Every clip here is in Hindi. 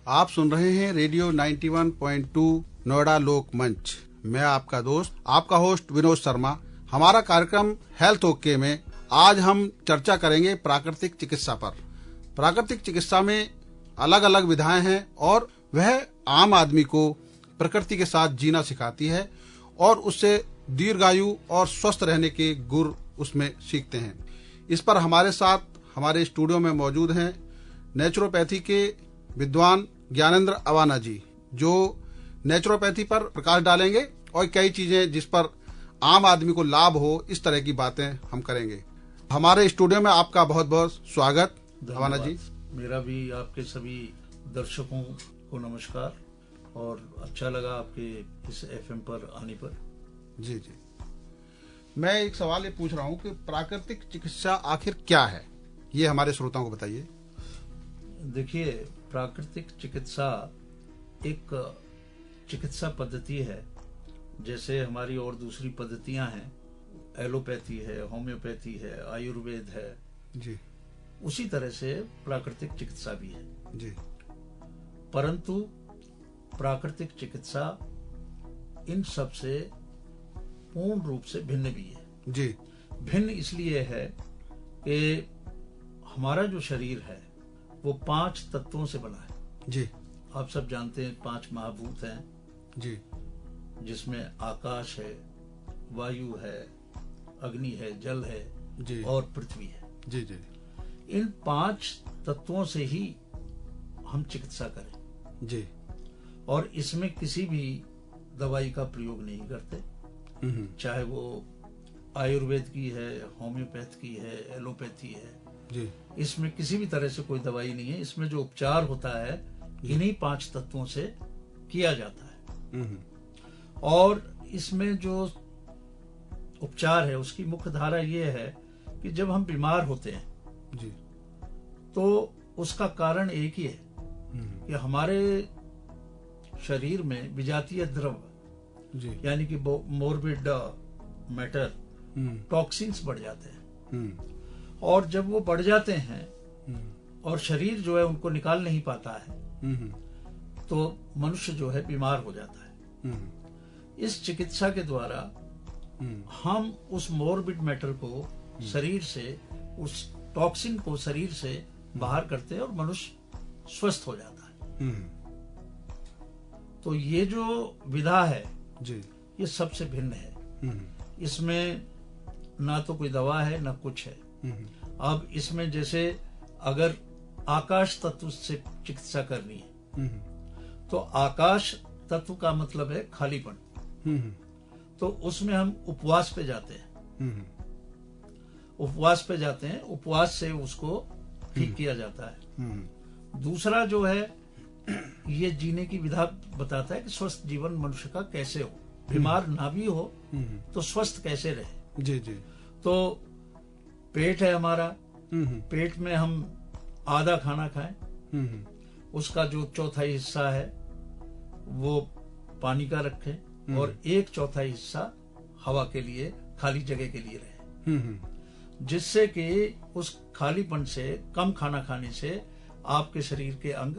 आप सुन रहे हैं रेडियो 91.2 नोएडा लोक मंच। मैं आपका दोस्त, आपका होस्ट विनोद शर्मा। हमारा कार्यक्रम हेल्थ ओके में आज हम चर्चा करेंगे प्राकृतिक चिकित्सा पर। प्राकृतिक चिकित्सा में अलग अलग विधाएं हैं और वह आम आदमी को प्रकृति के साथ जीना सिखाती है और उससे दीर्घायु और स्वस्थ रहने के गुर उसमें सीखते हैं। इस पर हमारे साथ हमारे स्टूडियो में मौजूद हैं नेचुरोपैथी के विद्वान ज्ञानेंद्र अवाना जी, जो नेचुरोपैथी पर प्रकाश डालेंगे और कई चीजें जिस पर आम आदमी को लाभ हो, इस तरह की बातें हम करेंगे। हमारे स्टूडियो में आपका बहुत बहुत स्वागत अवाना जी। मेरा भी आपके सभी दर्शकों को नमस्कार और अच्छा लगा आपके इस एफएम पर आने पर। जी। मैं एक सवाल ये पूछ रहा हूँ कि प्राकृतिक चिकित्सा आखिर क्या है, ये हमारे श्रोताओं को बताइए। देखिए, प्राकृतिक चिकित्सा एक चिकित्सा पद्धति है, जैसे हमारी और दूसरी पद्धतियां हैं, एलोपैथी है, होम्योपैथी है, आयुर्वेद है जी, उसी तरह से प्राकृतिक चिकित्सा भी है जी। परंतु प्राकृतिक चिकित्सा इन सब से पूर्ण रूप से भिन्न भी है जी। भिन्न इसलिए है कि हमारा जो शरीर है वो 5 तत्वों से बना है जी। आप सब जानते हैं 5 महाभूत हैं जी, जिसमें आकाश है, वायु है, अग्नि है, जल है जी और पृथ्वी है। जी जी। इन 5 तत्वों से ही हम चिकित्सा करें जी। और इसमें किसी भी दवाई का प्रयोग नहीं करते, चाहे वो आयुर्वेद की है, होम्योपैथ की है, एलोपैथी है जी। इसमें किसी भी तरह से कोई दवाई नहीं है। इसमें जो उपचार होता है इन्हीं 5 तत्वों से किया जाता है और इसमें जो उपचार है उसकी मुख्य धारा ये है कि जब हम बीमार होते हैं जी, तो उसका कारण एक ही है कि हमारे शरीर में विजातीय द्रव जी, यानी कि मोर्बिड मैटर, टॉक्सिन्स बढ़ जाते हैं और जब वो बढ़ जाते हैं और शरीर जो है उनको निकाल नहीं पाता है तो मनुष्य जो है बीमार हो जाता है। इस चिकित्सा के द्वारा हम उस मोर्बिड मैटर को शरीर से, उस टॉक्सिन को शरीर से बाहर करते हैं और मनुष्य स्वस्थ हो जाता है। तो ये जो विधा है जी, ये सबसे भिन्न है। इसमें ना तो कोई दवा है ना कुछ है। अब इसमें जैसे अगर आकाश तत्व से चिकित्सा करनी है तो आकाश तत्व का मतलब है खालीपन। तो उसमें हम उपवास पे जाते हैं, उपवास से उसको ठीक किया जाता है। दूसरा जो है ये जीने की विधा बताता है कि स्वस्थ जीवन मनुष्य का कैसे हो, बीमार ना भी हो तो स्वस्थ कैसे रहे। जी जी। तो पेट है हमारा, पेट में हम आधा खाना खाएं, उसका जो चौथाई हिस्सा है वो पानी का रखें और 1/4 हिस्सा हवा के लिए, खाली जगह के लिए रहे, जिससे कि उस खालीपन से, कम खाना खाने से आपके शरीर के अंग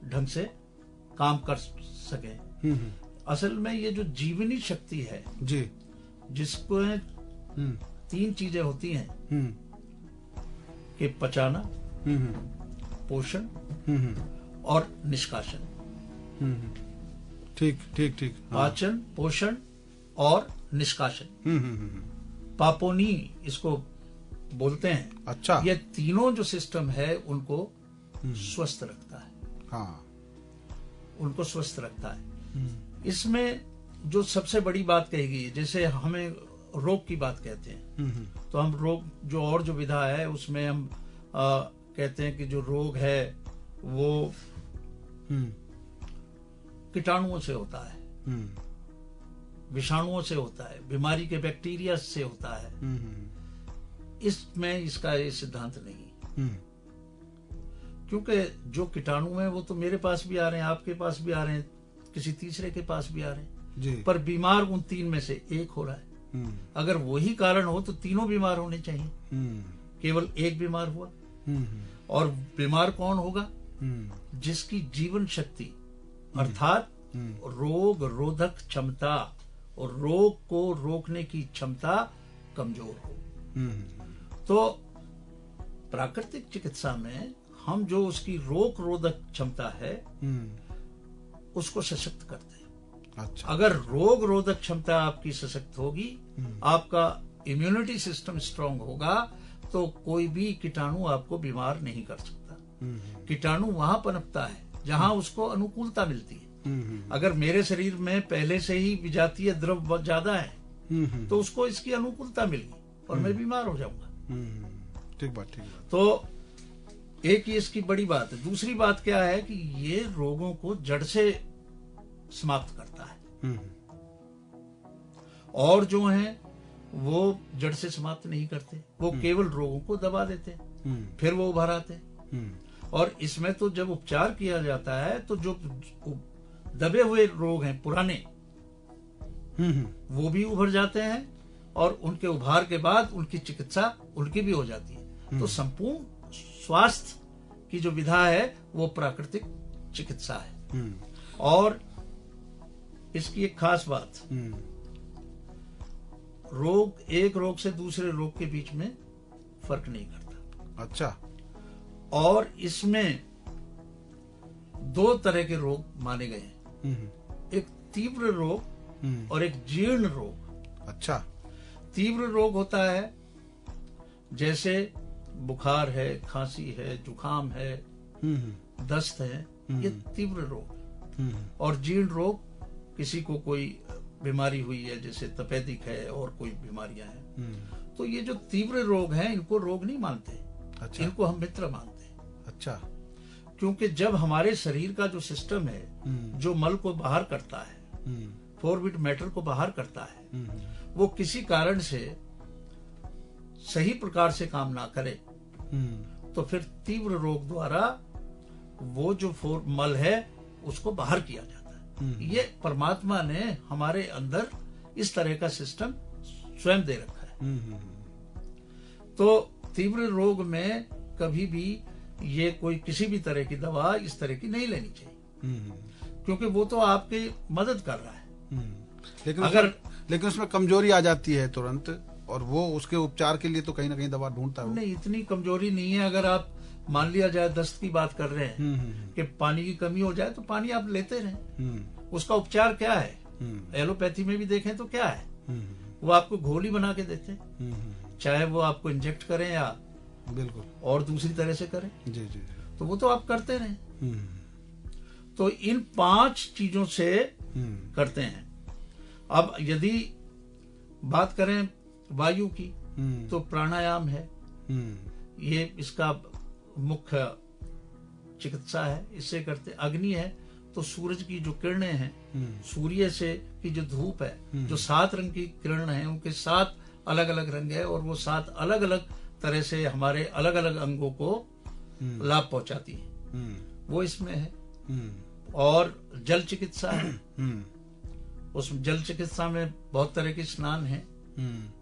ढंग से काम कर सके। असल में ये जो जीवनी शक्ति है जी, जिसको 3 चीजें होती हैं कि पचाना, पोषण और निष्कासन। ठीक ठीक ठीक। पाचन, पोषण और निष्कासन, पापोनी इसको बोलते हैं। अच्छा। ये तीनों जो सिस्टम है उनको स्वस्थ रखता है। हाँ, उनको स्वस्थ रखता है। इसमें जो सबसे बड़ी बात कही गई है, जैसे हमें रोग की बात कहते हैं तो हम रोग जो और जो विधा है उसमें हम कहते हैं कि जो रोग है वो कीटाणुओं से होता है, विषाणुओं से होता है, बीमारी के बैक्टीरिया से होता है। इसमें इसका ये सिद्धांत नहीं, क्योंकि जो कीटाणु है वो तो मेरे पास भी आ रहे हैं, आपके पास भी आ रहे हैं, किसी तीसरे के पास भी आ रहे हैं जी। पर बीमार उन 3 में से एक हो रहा है। अगर वही कारण हो तो तीनों बीमार होने चाहिए, केवल एक बीमार हुआ। और बीमार कौन होगा? जिसकी जीवन शक्ति अर्थात रोग रोधक क्षमता और रोग को रोकने की क्षमता कमजोर हो। तो प्राकृतिक चिकित्सा में हम जो उसकी रोग रोधक क्षमता है उसको सशक्त करते हैं। अच्छा। अगर रोग रोधक क्षमता आपकी सशक्त होगी, आपका इम्यूनिटी सिस्टम स्ट्रांग होगा, तो कोई भी कीटाणु आपको बीमार नहीं कर सकता। कीटाणु वहां पनपता है जहां उसको अनुकूलता मिलती है। अगर मेरे शरीर में पहले से ही विजातीय द्रव्य बहुत ज्यादा है तो उसको इसकी अनुकूलता मिलेगी और मैं बीमार हो जाऊंगा। ठीक बात, ठीक बात। तो एक ही इसकी बड़ी बात है। दूसरी बात क्या है कि ये रोगों को जड़ से समाप्त करता है, और जो है वो जड़ से समाप्त नहीं करते, वो केवल रोगों को दबा देते, फिर वो उभर आते। और इसमें तो जब उपचार किया जाता है तो जो दबे हुए रोग हैं पुराने, वो भी उभर जाते हैं, और उनके उभार के बाद उनकी चिकित्सा उनकी भी हो जाती है। तो संपूर्ण स्वास्थ्य की जो विधा है वो प्राकृतिक चिकित्सा है। और इसकी एक खास बात, एक रोग से दूसरे रोग के बीच में फर्क नहीं करता। अच्छा। और इसमें दो तरह के रोग माने गए हैं, एक तीव्र रोग और एक जीर्ण रोग। अच्छा। तीव्र रोग होता है जैसे बुखार है, खांसी है, जुकाम है, दस्त है, ये तीव्र रोग। और जीर्ण रोग किसी को कोई बीमारी हुई है जैसे तपेदिक है और कोई बीमारियां हैं, तो ये जो तीव्र रोग हैं इनको रोग नहीं मानते। अच्छा। इनको हम मित्र मानते हैं। अच्छा। क्योंकि जब हमारे शरीर का जो सिस्टम है जो मल को बाहर करता है, फॉरबिट मैटर को बाहर करता है, वो किसी कारण से सही प्रकार से काम ना करे, तो फिर तीव्र रोग द्वारा वो जो मल है उसको बाहर किया जाता है। ये परमात्मा ने हमारे अंदर इस तरह का सिस्टम स्वयं दे रखा है। तो तीव्र रोग में कभी भी ये कोई किसी भी तरह की दवा इस तरह की नहीं लेनी चाहिए, क्योंकि वो तो आपकी मदद कर रहा है। लेकिन उसमें कमजोरी आ जाती है तुरंत, और वो उसके उपचार के लिए तो कहीं ना कहीं दवा ढूंढता है। नहीं, इतनी कमजोरी नहीं है। अगर आप मान लिया जाए दस्त की बात कर रहे हैं कि पानी की कमी हो जाए तो पानी आप लेते रहें, उसका उपचार क्या है? एलोपैथी में भी देखें तो क्या है, वो आपको घोली बना के देते हैं, चाहे वो आपको इंजेक्ट करें या बिल्कुल और दूसरी तरह से करें। जी जी। तो वो तो आप करते रहें। तो इन 5 चीजों से करते हैं। अब यदि बात करें वायु की, तो प्राणायाम है, ये इसका मुख्य चिकित्सा है, इससे करते। अग्नि है तो सूरज की जो किरणें हैं, सूर्य से की जो धूप है, जो 7 रंग की किरण है, उनके 7 अलग अलग रंग है, और वो 7 अलग अलग तरह से हमारे अलग अलग अंगों को लाभ पहुंचाती है, वो इसमें है। और जल चिकित्सा है, उस जल चिकित्सा में बहुत तरह के स्नान हैं,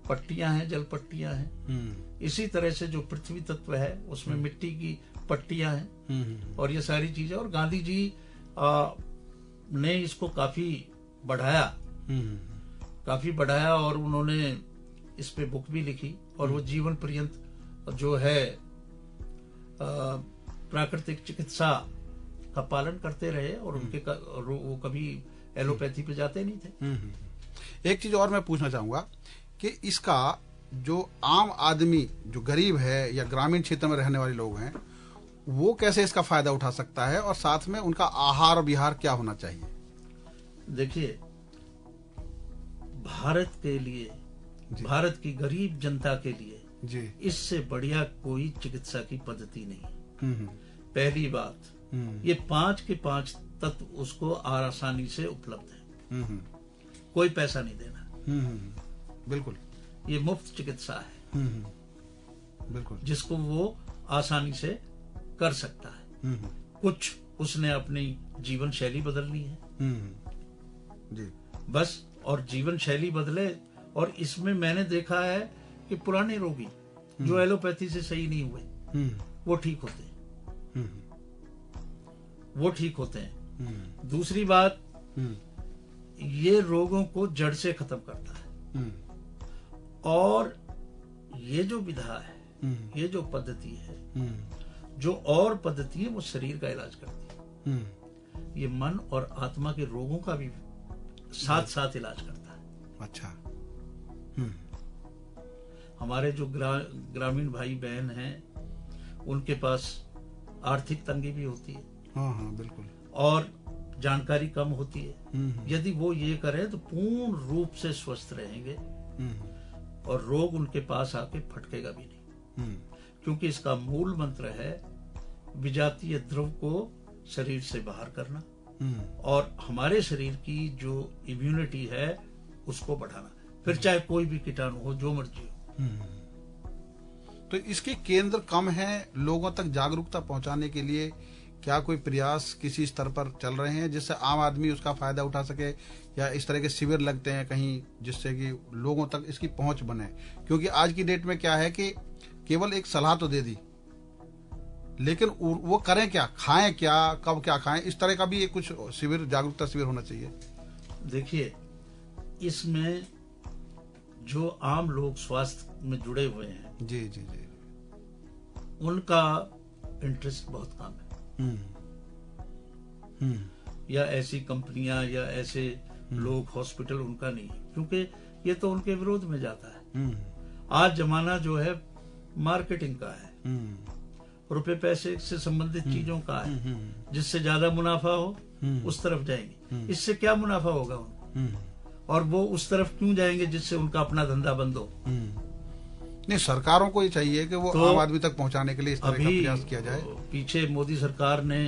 पट्टियां हैं, जल पट्टियां हैं। इसी तरह से जो पृथ्वी तत्व है उसमें मिट्टी की पट्टियां हैं, और ये सारी चीजें। और गांधी जी ने इसको काफी बढ़ाया और उन्होंने इस पे बुक भी लिखी, और वो जीवन पर्यंत जो है प्राकृतिक चिकित्सा का पालन करते रहे, और उनके वो कभी एलोपैथी पे जाते नहीं थे। एक चीज और मैं पूछना चाहूंगा कि इसका जो आम आदमी जो गरीब है या ग्रामीण क्षेत्र में रहने वाले लोग हैं, वो कैसे इसका फायदा उठा सकता है, और साथ में उनका आहार विहार क्या होना चाहिए? देखिए, भारत के लिए, भारत की गरीब जनता के लिए जी, इससे बढ़िया कोई चिकित्सा की पद्धति नहीं। पहली बात, ये 5 के 5 तत्व उसको आसानी से उपलब्ध है, कोई पैसा नहीं देना। बिल्कुल, ये मुफ्त चिकित्सा है, बिल्कुल, जिसको वो आसानी से कर सकता है। कुछ उसने अपनी जीवन शैली बदलनी है जी, बस, और जीवन शैली बदले। और इसमें मैंने देखा है कि पुराने रोगी जो एलोपैथी से सही नहीं हुए, वो ठीक होते हैं। वो ठीक होते हैं। दूसरी बात, ये रोगों को जड़ से खत्म करता है। और ये जो विधा है, ये जो पद्धति है, जो और पद्धति है वो शरीर का इलाज करती है, ये मन और आत्मा के रोगों का भी साथ साथ इलाज करता है। अच्छा। हमारे जो ग्रामीण भाई बहन हैं, उनके पास आर्थिक तंगी भी होती है। हाँ, बिल्कुल। और जानकारी कम होती है। यदि वो ये करें तो पूर्ण रूप से स्वस्थ रहेंगे और रोग उनके पास आके फटकेगा भी नहीं। क्योंकि इसका मूल मंत्र है विजातीय द्रव को शरीर से बाहर करना और हमारे शरीर की जो इम्यूनिटी है उसको बढ़ाना, फिर चाहे कोई भी कीटाणु हो, जो मर्जी हो। तो इसके केंद्र कम है, लोगों तक जागरूकता पहुंचाने के लिए क्या कोई प्रयास किसी स्तर पर चल रहे हैं जिससे आम आदमी उसका फायदा उठा सके, या इस तरह के शिविर लगते हैं कहीं जिससे कि लोगों तक इसकी पहुंच बने? क्योंकि आज की डेट में क्या है कि केवल एक सलाह तो दे दी, लेकिन वो करें क्या, खाएं क्या, कब क्या खाएं, इस तरह का भी एक कुछ शिविर, जागरूकता शिविर होना चाहिए। देखिए, इसमें जो आम लोग स्वास्थ्य में जुड़े हुए हैं, जी जी जी, उनका इंटरेस्ट बहुत कम है। या ऐसी कंपनियां या ऐसे लोग, हॉस्पिटल उनका नहीं है, क्योंकि ये तो उनके विरोध में जाता है। आज जमाना जो है मार्केटिंग का है, रुपए पैसे से संबंधित चीजों का है। जिससे ज्यादा मुनाफा हो उस तरफ जाएंगे। इससे क्या मुनाफा होगा उनको, और वो उस तरफ क्यों जाएंगे जिससे उनका अपना धंधा बंद हो। नहीं, सरकारों को ही चाहिए कि वो आम आदमी तक पहुंचाने के लिए इस तरह का प्रयास किया जाए। पीछे मोदी सरकार ने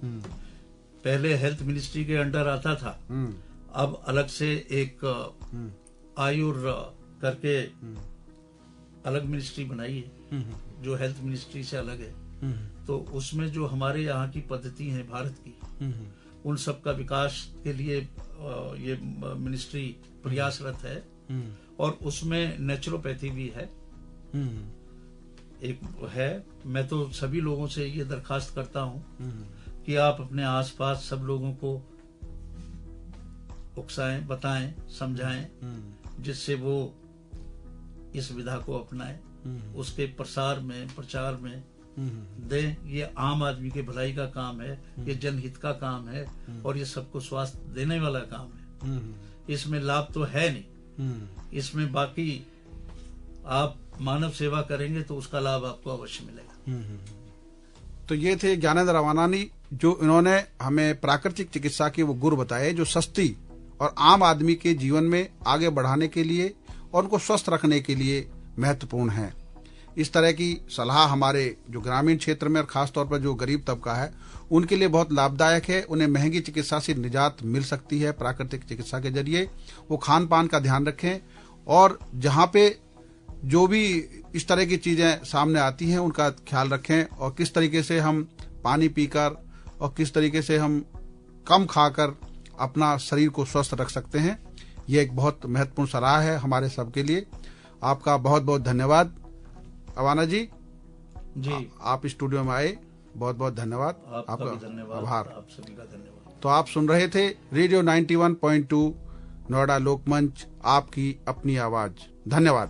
पहले हेल्थ मिनिस्ट्री के अंडर आता था, अब अलग से एक आयुर करके अलग मिनिस्ट्री बनाई है जो हेल्थ मिनिस्ट्री से अलग है। तो उसमें जो हमारे यहाँ की पद्धति है भारत की, उन सब का विकास के लिए ये मिनिस्ट्री प्रयासरत है। और उसमें नेचुरोपैथी भी है, एक है। मैं तो सभी लोगों से ये दरखास्त करता हूँ कि आप अपने आसपास सब लोगों को उकसाएं, बताएं, समझाएं, जिससे वो इस विधा को अपनाएं, उसके प्रसार में, प्रचार में दें। ये आम आदमी के भलाई का काम है, ये जनहित का काम है, और ये सबको स्वास्थ्य देने वाला काम है। इसमें लाभ तो है नहीं, इसमें बाकी आप मानव सेवा करेंगे तो उसका लाभ आपको अवश्य मिलेगा। तो ये थे ज्ञानेंद्र रवानानी, जो इन्होंने हमें प्राकृतिक चिकित्सा के वो गुर बताए जो सस्ती और आम आदमी के जीवन में आगे बढ़ाने के लिए और उनको स्वस्थ रखने के लिए महत्वपूर्ण है। इस तरह की सलाह हमारे जो ग्रामीण क्षेत्र में और खासतौर पर जो गरीब तबका है उनके लिए बहुत लाभदायक है। उन्हें महंगी चिकित्सा से निजात मिल सकती है प्राकृतिक चिकित्सा के जरिए। वो खान पान का ध्यान रखें, और जहाँ पे जो भी इस तरह की चीजें सामने आती हैं उनका ख्याल रखें, और किस तरीके से हम पानी पीकर और किस तरीके से हम कम खाकर अपना शरीर को स्वस्थ रख सकते हैं। ये एक बहुत महत्वपूर्ण सलाह है हमारे सबके लिए। आपका बहुत बहुत धन्यवाद अवाना जी। आप स्टूडियो में आए, बहुत बहुत धन्यवाद। आपका धन्यवाद, आभार, आप सभी का धन्यवाद। तो आप सुन रहे थे रेडियो 91.2 नोएडा लोकमंच, आपकी अपनी आवाज। धन्यवाद।